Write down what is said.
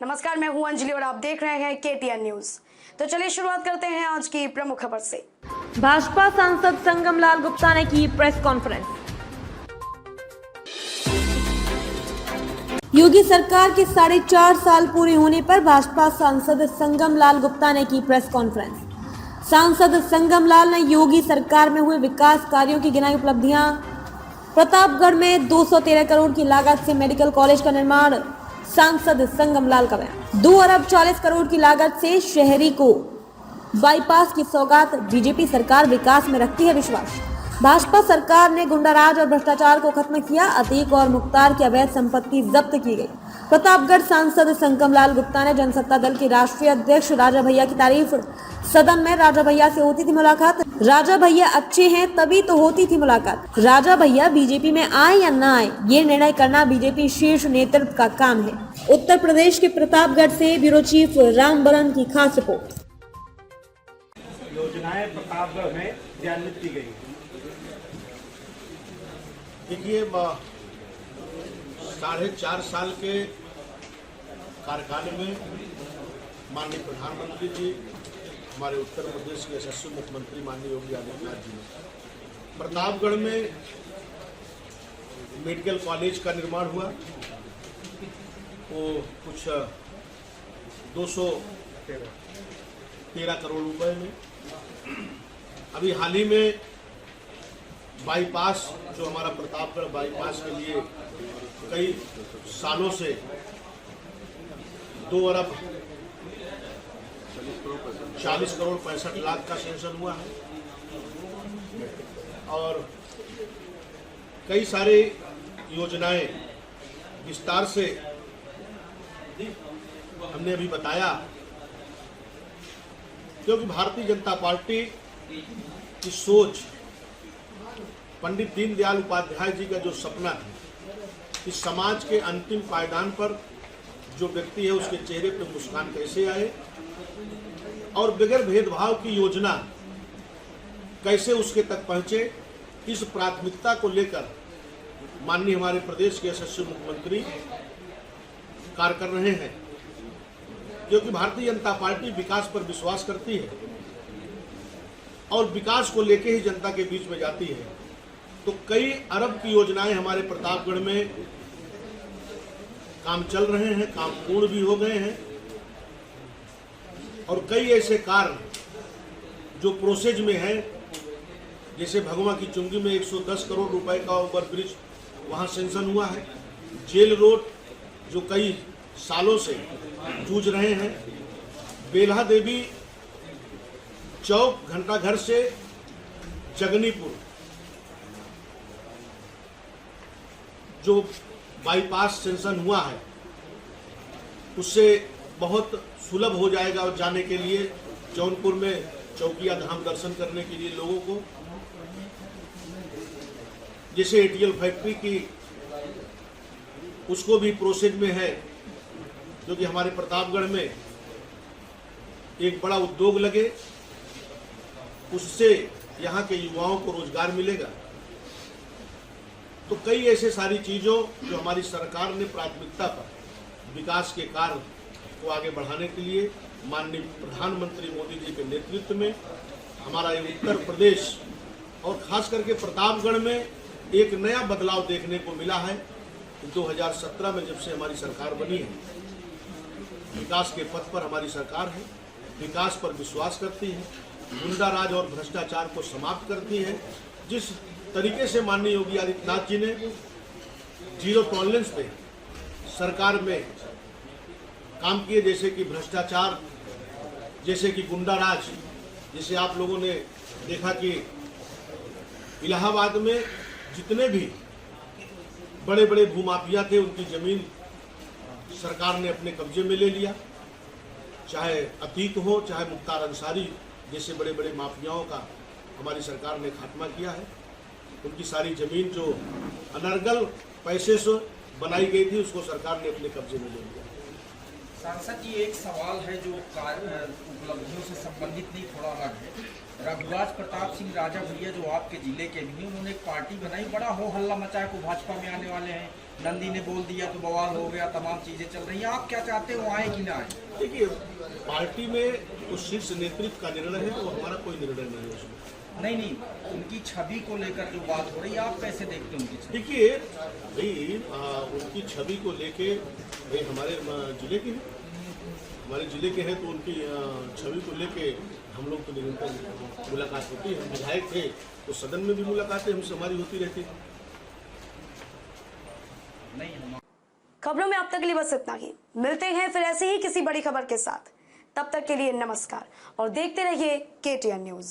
नमस्कार, मैं हूं अंजलि और आप देख रहे हैं KTN न्यूज। तो चलिए शुरुआत करते हैं आज की प्रमुख खबर से। भाजपा सांसद संगम लाल गुप्ता ने की प्रेस कॉन्फ्रेंस। योगी सरकार के 4.5 साल पूरे होने पर भाजपा सांसद संगम लाल गुप्ता ने की प्रेस कॉन्फ्रेंस। सांसद संगम लाल ने योगी सरकार में हुए विकास कार्यों की गिनाई उपलब्धियां। प्रतापगढ़ में 213 करोड़ की लागत से मेडिकल कॉलेज का निर्माण, सांसद संगम लाल का बयान। 2 अरब 40 करोड़ की लागत से शहरी को बाईपास की सौगात, बीजेपी सरकार विकास में रखती है विश्वास। भाजपा सरकार ने गुंडाराज और भ्रष्टाचार को खत्म किया, अतीक और मुख्तार की अवैध संपत्ति जब्त की गई। प्रतापगढ़ सांसद संगम लाल गुप्ता ने जनसत्ता दल के राष्ट्रीय अध्यक्ष राजा भैया की तारीफ। सदन में राजा भैया से होती थी मुलाकात। राजा भैया अच्छे हैं तभी तो होती थी मुलाकात। राजा भैया बीजेपी में आए या ना आए, ये निर्णय करना बीजेपी शीर्ष नेतृत्व का काम है। उत्तर प्रदेश के प्रतापगढ़ से ब्यूरो चीफ रामबरन की खास रिपोर्ट। योजनाएं प्रतापगढ़ में क्रियान्वित की गई। देखिए, 4.5 साल के कार्यकाल में माननीय प्रधानमंत्री जी, हमारे उत्तर प्रदेश के यशस्वी मुख्यमंत्री माननीय योगी आदित्यनाथ जी ने प्रतापगढ़ में मेडिकल कॉलेज का निर्माण हुआ। वो कुछ 213 करोड़ रुपए में। अभी हाल ही में बाईपास, जो हमारा प्रतापगढ़ बाईपास के लिए कई सालों से 2 अरब 40 करोड़ 65 लाख का सेंक्शन हुआ है। और कई सारी योजनाएं विस्तार से हमने अभी बताया, क्योंकि भारतीय जनता पार्टी की सोच, पंडित दीनदयाल उपाध्याय जी का जो सपना था कि समाज के अंतिम पायदान पर जो व्यक्ति है उसके चेहरे पर मुस्कान कैसे आए और बगैर भेदभाव की योजना कैसे उसके तक पहुंचे, इस प्राथमिकता को लेकर माननीय हमारे प्रदेश के यशस्वी मुख्यमंत्री कार्य कर रहे हैं। क्योंकि भारतीय जनता पार्टी विकास पर विश्वास करती है और विकास को लेकर ही जनता के बीच में जाती है। तो कई अरब की योजनाएं हमारे प्रतापगढ़ में काम चल रहे हैं, काम पूर्ण भी हो गए हैं और कई ऐसे कार्य जो प्रोसेस में हैं, जैसे भगवा की चुंगी में 110 करोड़ रुपए का ओवरब्रिज वहां सेंक्शन हुआ है। जेल रोड जो कई सालों से जूझ रहे हैं। बेल्हा देवी चौक घंटाघर से जगनीपुर जो बाईपास सेंक्शन हुआ है, उससे बहुत सुलभ हो जाएगा और जाने के लिए जौनपुर में चौकिया धाम दर्शन करने के लिए लोगों को। जैसे एटीएल फैक्ट्री की, उसको भी प्रोसेस में है, क्योंकि हमारे प्रतापगढ़ में एक बड़ा उद्योग लगे, उससे यहाँ के युवाओं को रोजगार मिलेगा। तो कई ऐसे सारी चीजों जो हमारी सरकार ने प्राथमिकता पर विकास के कार्य को आगे बढ़ाने के लिए माननीय प्रधानमंत्री मोदी जी के नेतृत्व में हमारा ये उत्तर प्रदेश और खास करके प्रतापगढ़ में एक नया बदलाव देखने को मिला है। 2017 में जब से हमारी सरकार बनी है, विकास के पथ पर हमारी सरकार है, विकास पर विश्वास करती है, गुंडाराज और भ्रष्टाचार को समाप्त करती है। जिस तरीके से माननीय योगी आदित्यनाथ जी ने जीरो टॉलरेंस पे सरकार में काम किए, जैसे कि भ्रष्टाचार, जैसे कि गुंडाराज, जैसे आप लोगों ने देखा कि इलाहाबाद में जितने भी बड़े बड़े भूमाफिया थे उनकी जमीन सरकार ने अपने कब्जे में ले लिया। चाहे अतीक हो, चाहे मुख्तार अंसारी जैसे बड़े बड़े माफियाओं का हमारी सरकार ने खात्मा किया है। उनकी सारी जमीन जो अनर्गल पैसे से बनाई गई थी, उसको सरकार ने अपने कब्जे में ले लिया। सांसद जी, एक सवाल है जो उपलब्धियों से संबंधित नहीं, थोड़ा अलग है। रघुराज प्रताप सिंह राजा भैया जो आपके जिले के भी हैं, उन्होंने एक पार्टी बनाई, बड़ा हो हल्ला मचाया को भाजपा में आने वाले हैं, नंदी ने बोल दिया तो बवाल हो गया, तमाम चीजें चल रही हैं। आप क्या चाहते हो, आए कि ना आए? देखिए, पार्टी में उस शीर्ष नेतृत्व का निर्णय है, वो हमारा कोई निर्णय नहीं है उसमें। नहीं, उनकी छवि को लेकर जो बात हो रही है, आप कैसे देखते हैं उनकी छवि? देखिए भाई, उनकी छवि को लेके भाई हमारे जिले के हैं, हमारे जिले के हैं, तो उनकी छवि को लेके हम लोग तो निरंतर मुलाकात होती है। हम विधायक थे तो सदन में भी मुलाकातें हमसे हमारी होती रहती थी। नहीं, खबरों में अब तक के लिए बस इतना ही। मिलते हैं फिर ऐसे ही किसी बड़ी खबर के साथ। तब तक के लिए नमस्कार और देखते रहिए KTN न्यूज।